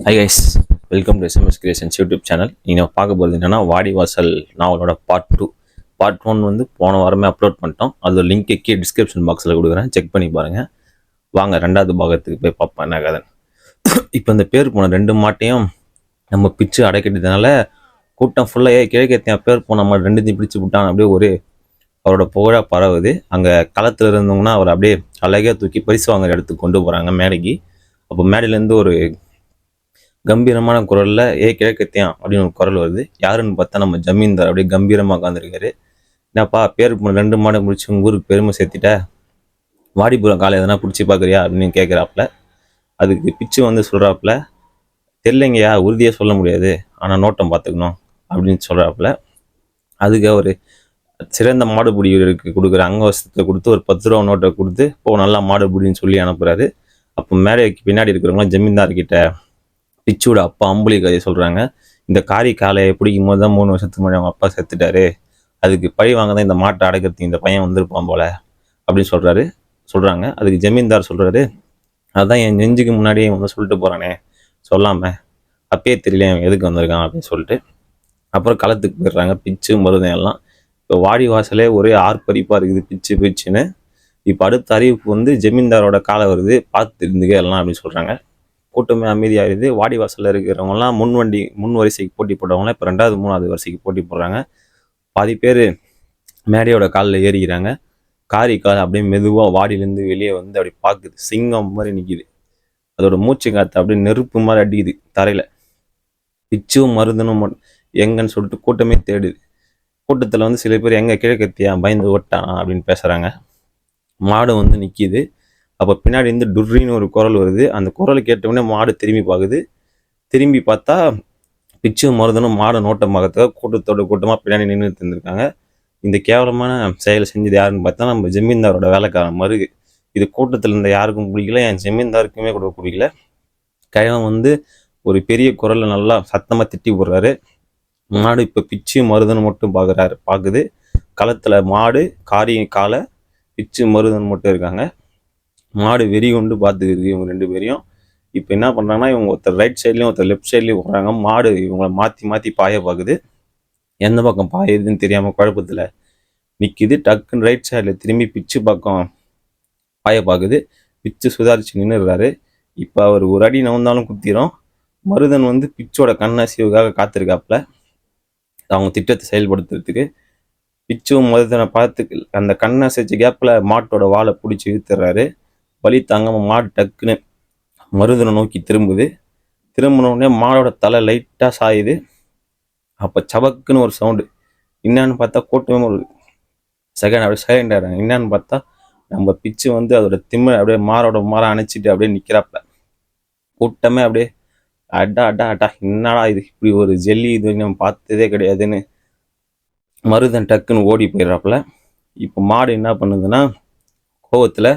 Hi guys, welcome to SMS creations YouTube channel. நீங்கள் பார்க்க போகிறது என்னென்னா வாடிவாசல் நாவலோட பார்ட் 2. பார்ட் 1 வந்து போன வாரமே அப்லோட் பண்ணிட்டோம். அதோட லிங்க்கு கீழே டிஸ்கிரிப்ஷன் பாக்ஸில் கொடுக்குறேன், செக் பண்ணி பாருங்கள். வாங்க ரெண்டாவது பாகத்துக்கு போய் பார்ப்பேன் என்ன கதை. இப்போ இந்த பேர் போன 2 மாட்டையும் நம்ம பிச்சு அடைக்கிட்டதுனால கூட்டம் ஃபுல்லாக கிழக்கேத்தியா பேர் போன மாதிரி 2த்தையும் பிடிச்சி விட்டான். அப்படியே ஒரு அவரோட புகழாக பரவுது. அங்கே களத்தில் இருந்தவங்கன்னா அவர் அப்படியே அழகாக தூக்கி பரிசு வாங்குற இடத்துக்கு கொண்டு போகிறாங்க மேடைக்கு. அப்போ மேடையிலேருந்து ஒரு கம்பீரமான குரல்ல கிழக்கத்தியான் அப்படின்னு ஒரு குரல் வருது. யாருன்னு பார்த்தா நம்ம ஜமீன்தார் அப்படியே கம்பீரமாக உட்காந்துருக்காரு. என்னப்பா பேருக்கு 2 மாடு முடிச்சு உங்கள் ஊருக்கு பெருமை சேர்த்திட்ட, வாடிப்புறம் காலை எதனா பிடிச்சி பார்க்குறியா அப்படின்னு கேட்குறாப்புல. அதுக்கு பிச்சு வந்து சொல்கிறாப்புல, தெரியலைங்கய்யா, உறுதியாக சொல்ல முடியாது, ஆனால் நோட்டம் பார்த்துக்கணும் அப்படின்னு சொல்கிறாப்புல. அதுக்கு அவர் சிறந்த மாடுபிடிகளுக்கு கொடுக்குற அங்கவசத்தை கொடுத்து ஒரு 10 ரூபா நோட்டை கொடுத்து நல்லா மாடுபிடின்னு சொல்லி அனுப்புகிறாரு. அப்போ மேடைக்கு பின்னாடி இருக்கிறவங்களாம் ஜமீன்தார்கிட்ட பிச்சோட அப்பா அம்புலி கதையை சொல்கிறாங்க. இந்த காலையை பிடிக்கும் போது தான் 3 வருஷத்துக்கு முன்னாடி அவங்க அப்பா செத்துட்டாரு, அதுக்கு பழி வாங்க தான் இந்த மாட்டை அடக்கிறதுக்கு இந்த பையன் வந்திருப்பான் போல அப்படின்னு சொல்கிறாங்க. அதுக்கு ஜமீன்தார் சொல்கிறாரு, அதுதான் என் நெஞ்சுக்கு முன்னாடியே வந்து சொல்லிட்டு போகிறானே, சொல்லாமல் அப்பயே தெரியல எதுக்கு வந்திருக்கான் அப்படின்னு சொல்லிட்டு அப்புறம் களத்துக்கு போயிடுறாங்க பிச்சு மருதம் எல்லாம். இப்போ வாடி வாசலே ஒரே ஆர்ப்பரிப்பாக இருக்குது, பிச்சு பிச்சுன்னு. இப்போ அடுத்த அறிவிப்பு வந்து ஜமீன்தாரோட காலை வருது, பார்த்து இருந்துக்க எல்லாம் அப்படின்னு சொல்கிறாங்க. கூட்டமே அமைதியாகிடுது. வாடி வாசலில் இருக்கிறவங்கலாம் முன் வரிசைக்கு போட்டி போடுறவங்களாம் இப்போ 2வது 3வது வரிசைக்கு போட்டி போடுறாங்க. பாதி பேர் மேடையோட காலில் ஏறிக்கிறாங்க. கால் அப்படியே மெதுவாக வாடியிலேருந்து வெளியே வந்து அப்படி பார்க்குது. சிங்கம் மாதிரி நிற்கிது. அதோட மூச்சு காற்று அப்படியே நெருப்பு மாதிரி அடிக்குது தரையில். பிச்சும் மருந்தனும் எங்கன்னு சொல்லிட்டு கூட்டமே தேடுது. கூட்டத்தில் வந்து சில பேர் எங்கே கிழக்கத்தியா பயந்து ஓட்டான் அப்படின்னு பேசுகிறாங்க. மாடு வந்து நிற்கிது. அப்போ பின்னாடி இருந்து டுர்ரின்னு ஒரு குரல் வருது. அந்த குரலை கேட்டவுடனே மாடு திரும்பி பார்க்குது. திரும்பி பார்த்தா பிச்சு மருதனும் மாடு நோட்டம் பார்க்கறதுக்காக கூட்டமாக பின்னாடி நின்று இருந்திருக்காங்க. இந்த கேவலமான செயலை செஞ்சது யாருன்னு பார்த்தா நம்ம ஜமீன்தாரோட வேலைக்காரன் மருகு. இது கூட்டத்தில் இருந்த யாருக்கும் பிடிக்கல, என் ஜமீன்தாருக்குமே கூட பிடிக்கல. கிழவன் வந்து ஒரு பெரிய குரலில் நல்லா சத்தமாக திட்டி போடுறாரு. மாடு இப்போ பிச்சு மருதன் மட்டும் பார்க்குது. களத்தில் மாடு காலை பிச்சு மருதன் மட்டும் இருக்காங்க. மாடு வெறி கொண்டு பார்த்துக்குது இவங்க 2 பேரையும். இப்போ என்ன பண்ணுறாங்கன்னா, இவங்க ஒருத்தர் ரைட் சைட்லேயும் ஒருத்தர் லெஃப்ட் சைட்லேயும் போகிறாங்க. மாடு இவங்களை மாற்றி பாய பார்க்குது. எந்த பக்கம் பாயுதுன்னு தெரியாமல் குழப்பத்தில் நிற்கிது. டக்குன்னு ரைட் சைடில் திரும்பி பிச்சு பக்கம் பாய பார்க்குது. பிச்சு சுதாரிச்சு நின்றுடுறாரு. இப்போ அவர் ஒரு அடி நவுந்தாலும் குத்திரும். மருதன் வந்து பிச்சோட கண்ணாசிவுக்காக காத்திருக்காப்புல அவங்க திட்டத்தை செயல்படுத்துறதுக்கு. பிச்சும் மருதனை பார்த்து அந்த கண்ணாசிச்சு கேப்பில் மாட்டோட வாழை பிடிச்சி இழுத்துறாரு. வலி தாங்காமல் மாடு டக்குன்னு மருதனை நோக்கி திரும்பினோடனே மாடோட தலை லைட்டாக சாயுது. அப்போ சபக்குன்னு ஒரு சவுண்டு. என்னான்னு பார்த்தா கூட்டமே ஒரு செகண்ட் அப்படியே சைலண்ட் ஆகிடுறாங்க. என்னான்னு பார்த்தா நம்ம பிச்சு வந்து அதோட திமிழ் அப்படியே மாரை அணைச்சிட்டு அப்படியே நிற்கிறாப்புல. கூட்டமே அப்படியே அட்டா என்னடா இது, இப்படி ஒரு ஜெல்லி இது நம்ம பார்த்ததே கிடையாதுன்னு மருதன் டக்குன்னு ஓடி போயிடுறாப்புல. இப்போ மாடு என்ன பண்ணுதுன்னா கோவத்தில்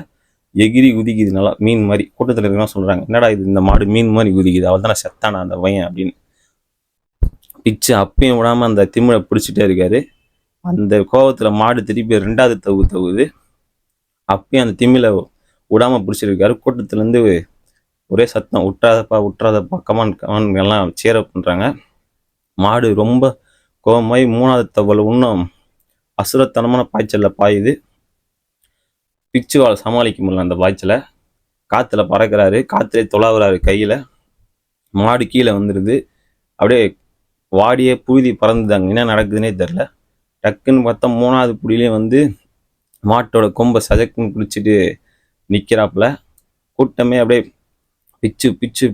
எகிரி குதிக்குது நல்லா மீன் மாதிரி. கூட்டத்தில் இருக்கலாம் சொல்கிறாங்க, என்னடா இது இந்த மாடு மீன் மாதிரி குதிக்குது, அவள் தானே செத்தானா அந்த பையன் அப்படின்னு. பிச்சு அப்பயும் விடாமல் அந்த திமிழை பிடிச்சிட்டே இருக்காரு. அந்த கோவத்தில் மாடு திருப்பி 2வது தவுது. அப்பயும் அந்த திமிழை விடாமல் பிடிச்சிருக்காரு. கூட்டத்துலேருந்து ஒரே சத்தம், விட்றாதப்பா கமான் எல்லாம் சேரப் பண்ணுறாங்க. மாடு ரொம்ப கோவமாய் 3வது தவளை இன்னும் அசுரத்தனமான பாய்ச்சலில் பாயுது. பிச்சுவால் சமாளிக்க முடியல அந்த பாய்ச்சலை. காற்றுல பறக்கிறாரு, காற்றுல தொலாவுறாரு கையில். மாடு கீழே வந்துடுது. அப்படியே வாடியே புழுதி பறந்துதாங்க. என்ன நடக்குதுன்னே தெரில. டக்குன்னு பார்த்தா 3வது புடியிலே வந்து மாட்டோட கொம்பை சஜக்குன்னு பிடிச்சிட்டு நிற்கிறாப்புல. கூட்டமே அப்படியே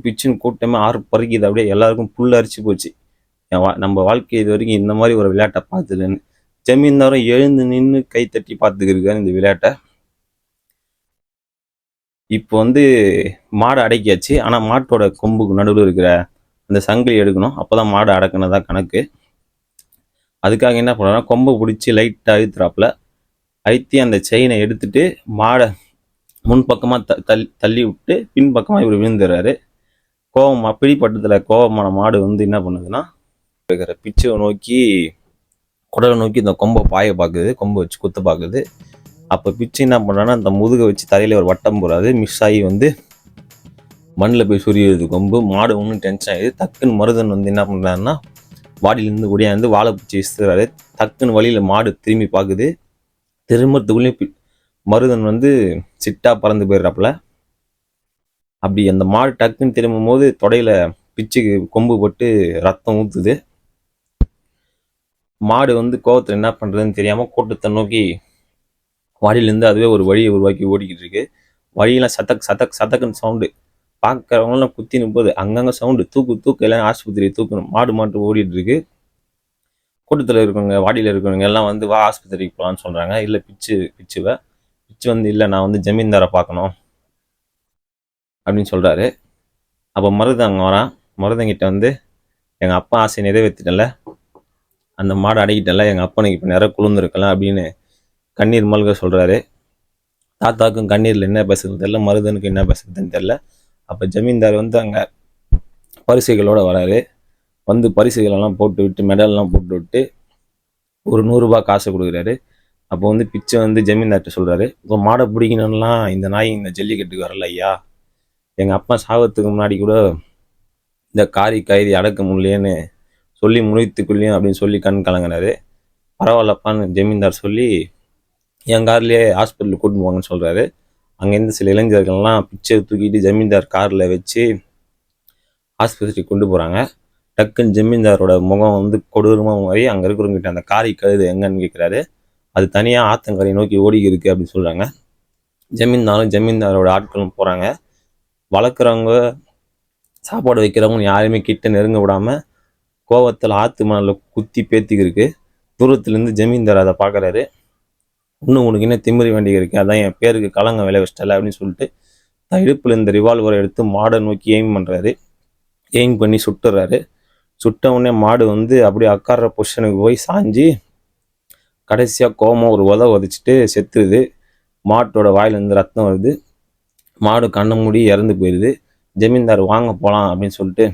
பிச்சுன்னு கூட்டமே பறிக்குது. அப்படியே எல்லாருக்கும் புல் அரிச்சு போச்சு. நம்ம வாழ்க்கை இது வரைக்கும் இந்த மாதிரி ஒரு விளையாட்டை பார்த்துதுன்னு. ஜமீன்தாரும் எழுந்து நின்று கை தட்டி பார்த்துக்கிருக்காரு இந்த விளையாட்டை. இப்போ வந்து மாடு அடக்கியாச்சு. ஆனால் மாட்டோட கொம்புக்கு நடுவில் இருக்கிற அந்த சங்கிலி எடுக்கணும், அப்போ தான் மாடு அடக்கினதா கணக்கு. அதுக்காக என்ன பண்ணுறோன்னா, கொம்பை பிடிச்சி லைட்டாக அழுத்துறாப்புல. அழுத்தி அந்த செயினை எடுத்துட்டு மாடை முன்பக்கமாக தள்ளி விட்டு பின்பக்கமாக இவர் விழுந்துடுறாரு. பிடிப்பட்டத்தில் கோபமான மாடு வந்து என்ன பண்ணுதுன்னா, இருக்கிற பிச்சை நோக்கி குடலை நோக்கி இந்த கொம்பை பாய பார்க்குது, கொம்பை வச்சு குத்த பார்க்குது. அப்போ பிச்சு என்ன பண்ணுறான்னா, அந்த முதுகை வச்சு தலையில் ஒரு வட்டம் போடாது, மிஸ் ஆகி வந்து மண்ணில் போய் சொரியுது கொம்பு. மாடு ஒன்றும் டென்ஷன் ஆகிடுது. டக்குன்னு மருதன் வந்து என்ன பண்ணுறாருன்னா வாடியிலேருந்து ஒடியாந்து வாழை பிடிச்சி இசுறாரு. டக்குன்னு வழியில் மாடு திரும்பி பார்க்குது. திரும்பத்துக்குள்ளேயும் மருதன் வந்து சிட்டா பறந்து போயிடுறாப்புல. அப்படி அந்த மாடு டக்குன்னு திரும்பும் போது தொடையில பிச்சுக்கு கொம்பு போட்டு ரத்தம் ஊற்றுது. மாடு வந்து கோவத்தில் என்ன பண்ணுறதுன்னு தெரியாமல் கூட்டத்தை நோக்கி வாடியிலேருந்து அதுவே ஒரு வழியை உருவாக்கி ஓடிக்கிட்டு இருக்கு. வழியெல்லாம் சத்தக்குன்னு சவுண்டு. பார்க்குறவங்களாம் குத்தின்னு போகுது. அங்கங்கே சவுண்டு, தூக்கு எல்லாம் ஆஸ்பத்திரி தூக்கணும். மாடு மாட்டு ஓடிட்டு இருக்கு. கூட்டத்தில் இருக்கவங்க, வாடியில் இருக்கவங்க எல்லாம் வந்து வா ஆஸ்பத்திரிக்கு போகலான்னு சொல்கிறாங்க. இல்லை பிச்சு வந்து இல்லை நான் வந்து ஜமீன்தாரை பார்க்கணும் அப்படின்னு சொல்கிறாரு. அப்போ மருதன் அங்கே வரான். மருதங்கிட்ட வந்து எங்கள் அப்பா ஆசையை நிறைவேற்றிட்டல, அந்த மாடை அடக்கிட்டல, எங்கள் அப்பனுக்கு இப்போ நிறைய குளிர்ந்துருக்கலாம் அப்படின்னு கண்ணீர் மல்க சொல்கிறாரு. தாத்தாவுக்கும் கண்ணீரில் என்ன பேசுறது தெரியல, மருதனுக்கு என்ன பேசுறதுன்னு தெரில. அப்போ ஜமீன்தார் வந்து அங்கே பரிசுகளோடு வராரு. வந்து பரிசுகளெல்லாம் போட்டு விட்டு மெடல்லாம் போட்டு விட்டு ஒரு 100 ரூபாய் காசை கொடுக்குறாரு. அப்போ வந்து பிச்சை வந்து ஜமீன்தார்கிட்ட சொல்கிறாரு, இப்போ மாடை பிடிக்கணும்லாம் இந்த நாய் இந்த ஜல்லிக்கட்டுக்கு வரல ஐயா. எங்கள் அப்பா சாகத்துக்கு முன்னாடி கூட இந்த கைதி அடக்க முடியலேன்னு சொல்லி முடித்துக்குள்ளேயும் அப்படின்னு சொல்லி கண் கலங்கினாரு. பரவாயில்லப்பான்னு ஜமீன்தார் சொல்லி என் கார்லேயே ஹாஸ்பிட்டலுக்கு கூட்டிட்டு போங்கன்னு சொல்கிறாரு. அங்கேருந்து சில இளைஞர்கள்லாம் பிச்சை தூக்கிட்டு ஜமீன்தார் காரில் வச்சு ஆஸ்பத்திரிக்கு கொண்டு போகிறாங்க. டக்குன்னு ஜமீன்தாரோட முகம் வந்து கொடூரமாக மாறி அங்கே இருக்கிறவங்ககிட்ட அந்த கழுது எங்கன்னு கேட்குறாரு. அது தனியாக ஆத்தங்கரையை நோக்கி ஓடி இருக்கு அப்படின்னு சொல்கிறாங்க. ஜமீன்தாரோட ஆட்களும் போகிறாங்க. வளர்க்குறவங்க சாப்பாடு வைக்கிறவங்க யாருமே கிட்ட நெருங்க விடாமல் கோவத்தில் ஆற்று மணலில் குத்தி பேத்திக்கிருக்கு. தூரத்துலேருந்து ஜமீன்தார் அதை பார்க்குறாரு. இன்னும் உனக்கு என்ன திமிரி வேண்டிய இருக்குது, அதான் என் பேருக்கு கலங்க விளை வச்சிட்டல அப்படின்னு சொல்லிட்டு இடுப்பில் இந்த ரிவால்வரை எடுத்து மாடை நோக்கி எய்ம் பண்ணுறாரு. எய்ம் பண்ணி சுட்டுறாரு. சுட்ட உடனே மாடு வந்து அப்படியே உட்கார்ற பொசிஷனுக்கு போய் சாஞ்சி கடைசியாக கோவமாக ஒரு உதச்சிட்டு செத்துருது. மாட்டோட வாயிலேருந்து ரத்தம் வருது. மாடு கண்ணை மூடி இறந்து போயிடுது. ஜமீன்தார் வாங்க போகலாம் அப்படின்னு சொல்லிட்டு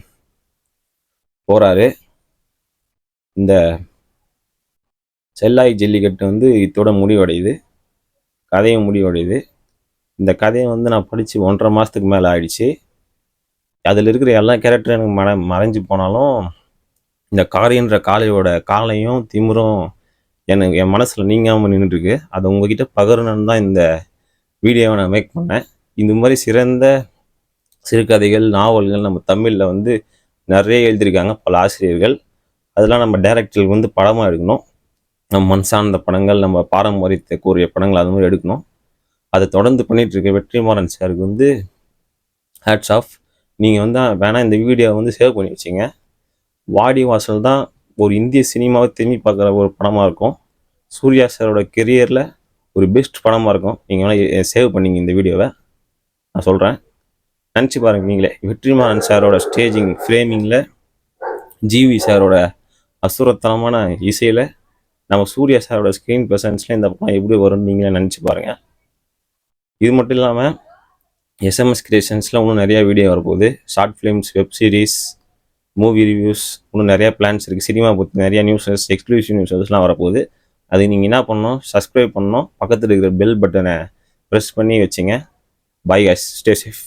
போகிறாரு. இந்த செல்லாய் ஜல்லிக்கட்டு வந்து இதோட முடிவடையுது. கதையும் முடிவடையுது. இந்த கதையை வந்து நான் படித்து 1.5 மாதத்துக்கு மேலே ஆயிடுச்சு. அதில் இருக்கிற எல்லா கேரக்டரும் எனக்கு மறைஞ்சு போனாலும் இந்த காரியன்ற காலையும் திமிரும் எனக்கு என் மனசில் நீங்காமல் நின்றுட்டுருக்கு. அதை உங்ககிட்ட பகிரணுன்னு தான் இந்த வீடியோவை நான் மேக் பண்ணேன். இந்த மாதிரி சிறந்த சிறுகதைகள், நாவல்கள் நம்ம தமிழில் வந்து நிறைய எழுதியிருக்காங்க பல ஆசிரியர்கள். அதெல்லாம் நம்ம டைரக்டருக்கு வந்து படமாக எடுக்கணும். நம்ம மண் சார்ந்த படங்கள், நம்ம பாரம்பரியத்தை கூறிய படங்கள் அது மாதிரி எடுக்கணும். அதை தொடர்ந்து பண்ணிகிட்ருக்க வெற்றிமாறன் சாருக்கு வந்து ஹேட்ஸ் ஆஃப். நீங்கள் வந்து வேணால் இந்த வீடியோவை வந்து சேவ் பண்ணி வச்சிங்க. வாடிவாசல் தான் ஒரு இந்திய சினிமாவை திரும்பி பார்க்குற ஒரு படமாக இருக்கும். சூர்யா சாரோட கெரியரில் ஒரு பெஸ்ட் படமாக இருக்கும். நீங்கள் வேணால் சேவ் பண்ணிங்க இந்த வீடியோவை, நான் சொல்கிறேன். நினச்சி பாருங்க நீங்களே. வெற்றிமாறன் சாரோட ஸ்டேஜிங் ஃப்ரேமிங்கில், ஜிவி சாரோட அசுரத்தனமான இசையில், நம்ம சூர்யா சாரோட ஸ்க்ரீன் ப்ரெசன்ஸில் இந்த படம் எப்படி வரும்னு நீங்களே நினச்சி பாருங்கள். இது மட்டும் இல்லாமல் எஸ்எம்எஸ் கிரியேஷன்ஸில் இன்னும் நிறையா வீடியோ வரப்போகுது. Short films, web series, movie reviews, இன்னும் நிறையா பிளான்ஸ் இருக்குது. சினிமா பற்றி நிறையா நியூஸஸ், எக்ஸ்க்ளூசிவ் நியூஸஸ்லாம் வரப்போகுது. அது நீங்கள் என்ன பண்ணணும், சப்ஸ்கிரைப் பண்ணணும், பக்கத்தில் இருக்கிற பெல் பட்டனை ப்ரெஸ் பண்ணி வச்சுங்க. Bye guys, stay safe.